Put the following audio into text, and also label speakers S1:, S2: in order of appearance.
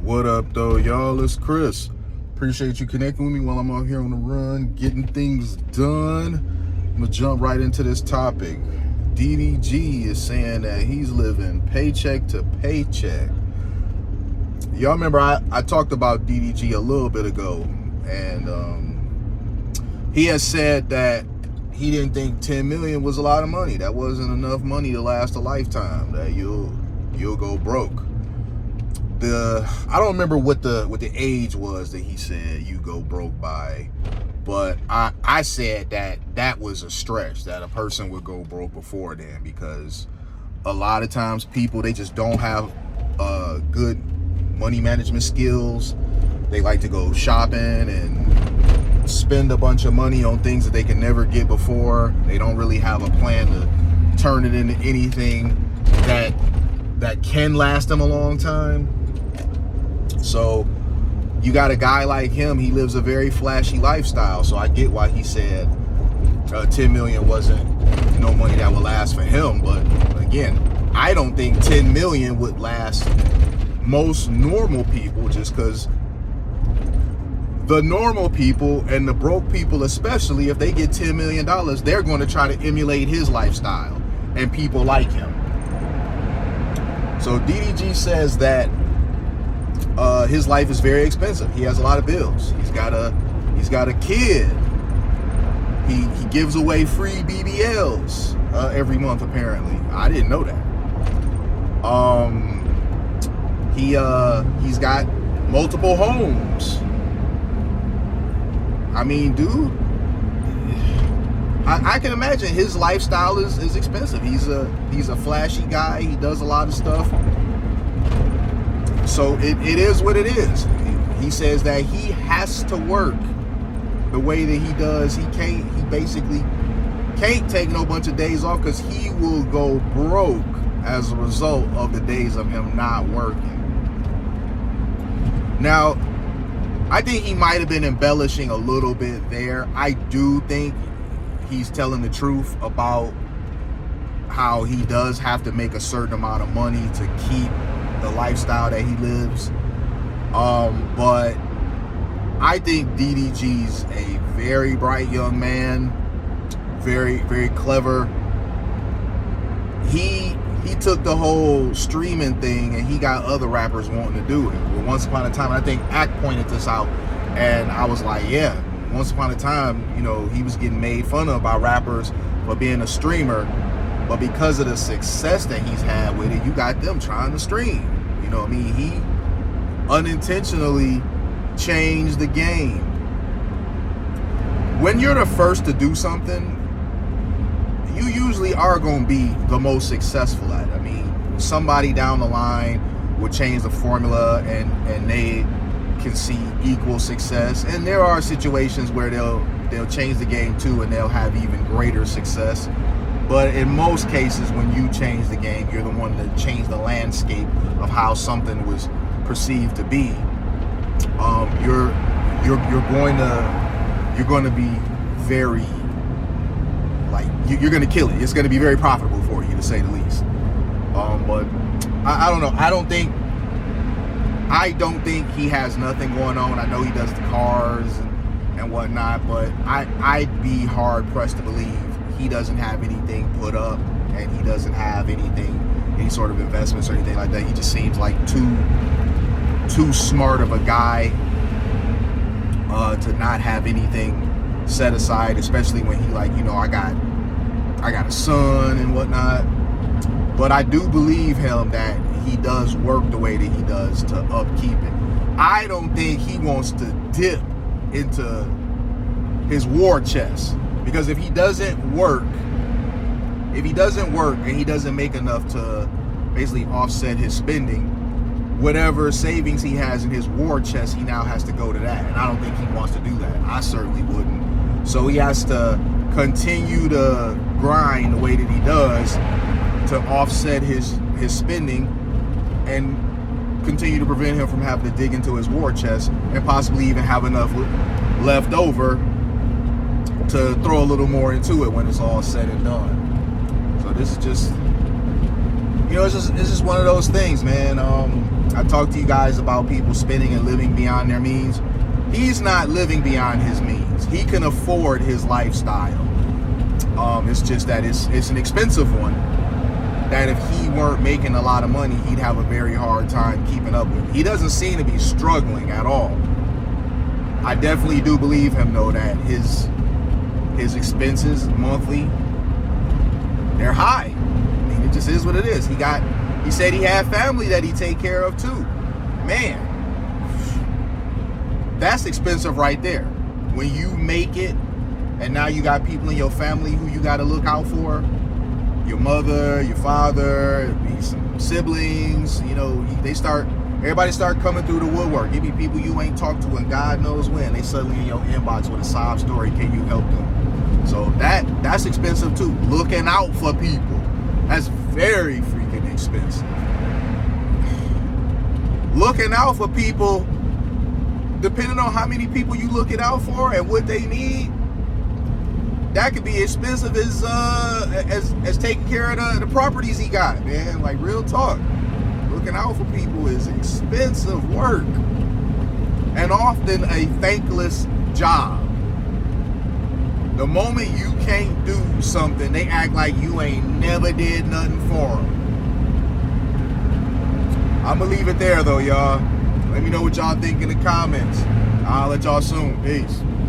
S1: What up, though, y'all? It's Chris. Appreciate you connecting with me while I'm out here on the run, getting things done. I'm gonna jump right into this topic. DDG is saying that he's living paycheck to paycheck. Y'all remember I talked about DDG a little bit ago, and he has said that he didn't think 10 million was a lot of money. That wasn't enough money to last a lifetime, that you'll go broke. I don't remember what the age was that he said you go broke by, but I said that was a stretch, that a person would go broke before then, because a lot of times people, they just don't have good money management skills. They like to go shopping and spend a bunch of money on things that they can never get before. They don't really have a plan to turn it into anything that can last them a long time. So you got a guy like him, he lives a very flashy lifestyle. So I get why he said 10 million wasn't no money that would last for him. But again, I don't think 10 million would last most normal people, just because the normal people and the broke people, especially if they get $10 million, they're going to try to emulate his lifestyle and people like him. So DDG says that his life is very expensive. He has a lot of bills. He's got a kid. He gives away free BBLs every month, apparently. I didn't know that. He's got multiple homes. I mean, dude, I can imagine his lifestyle is expensive. He's a flashy guy. He does a lot of stuff. So it is what it is. He says that he has to work the way that he does. He basically can't take no bunch of days off, because he will go broke as a result of the days of him not working. Now, I think he might have been embellishing a little bit there. I do think he's telling the truth about how he does have to make a certain amount of money to keep the lifestyle that he lives. But I think DDG's a very bright young man, very, very clever. He took the whole streaming thing and he got other rappers wanting to do it. Well, once upon a time, I think Act pointed this out, and I was like, yeah, once upon a time, he was getting made fun of by rappers for being a streamer, but because of the success that he's had with it, you got them trying to stream. You know what I mean? He unintentionally changed the game. When you're the first to do something, you usually are going to be the most successful at it. I mean, somebody down the line will change the formula and they can see equal success. And there are situations where they'll change the game too, and they'll have even greater success. But in most cases, when you change the game, you're the one that changed the landscape of how something was perceived to be. You're going to be very, like, you're going to kill it. It's going to be very profitable for you, to say the least. But I don't know. I don't think he has nothing going on. I know he does the cars and whatnot, but I'd be hard pressed to believe he doesn't have anything put up, and he doesn't have any sort of investments or anything like that. He just seems like too smart of a guy to not have anything set aside, especially when he I got a son and whatnot. But I do believe him that he does work the way that he does to upkeep it. I don't think he wants to dip into his war chest, because if he doesn't work and he doesn't make enough to basically offset his spending, whatever savings he has in his war chest, he now has to go to that. And I don't think he wants to do that. I certainly wouldn't. So he has to continue to grind the way that he does to offset his spending and continue to prevent him from having to dig into his war chest and possibly even have enough left over to throw a little more into it when it's all said and done. So this is just, it's just one of those things, man. I talked to you guys about people spending and living beyond their means. He's not living beyond his means. He can afford his lifestyle. It's just that it's an expensive one, that if he weren't making a lot of money, he'd have a very hard time keeping up with. He doesn't seem to be struggling at all. I definitely do believe him, though, that his expenses monthly, they're high. I mean, it just is what it is. He said he had family that he take care of too. Man, that's expensive right there. When you make it, and now you got people in your family who you got to look out for, your mother, your father, some siblings, you know, everybody start coming through the woodwork. Give me people you ain't talked to and God knows when. They suddenly in your inbox with a sob story. Can you help them? So that's expensive too. Looking out for people, that's very freaking expensive. Looking out for people, depending on how many people you looking out for and what they need, that could be expensive as taking care of the properties he got, man. Like, real talk. Looking out for people is expensive work, and often a thankless job. The moment you can't do something, they act like you ain't never did nothing for them. I'm gonna leave it there though, y'all. Let me know what y'all think in the comments. I'll let y'all soon. Peace.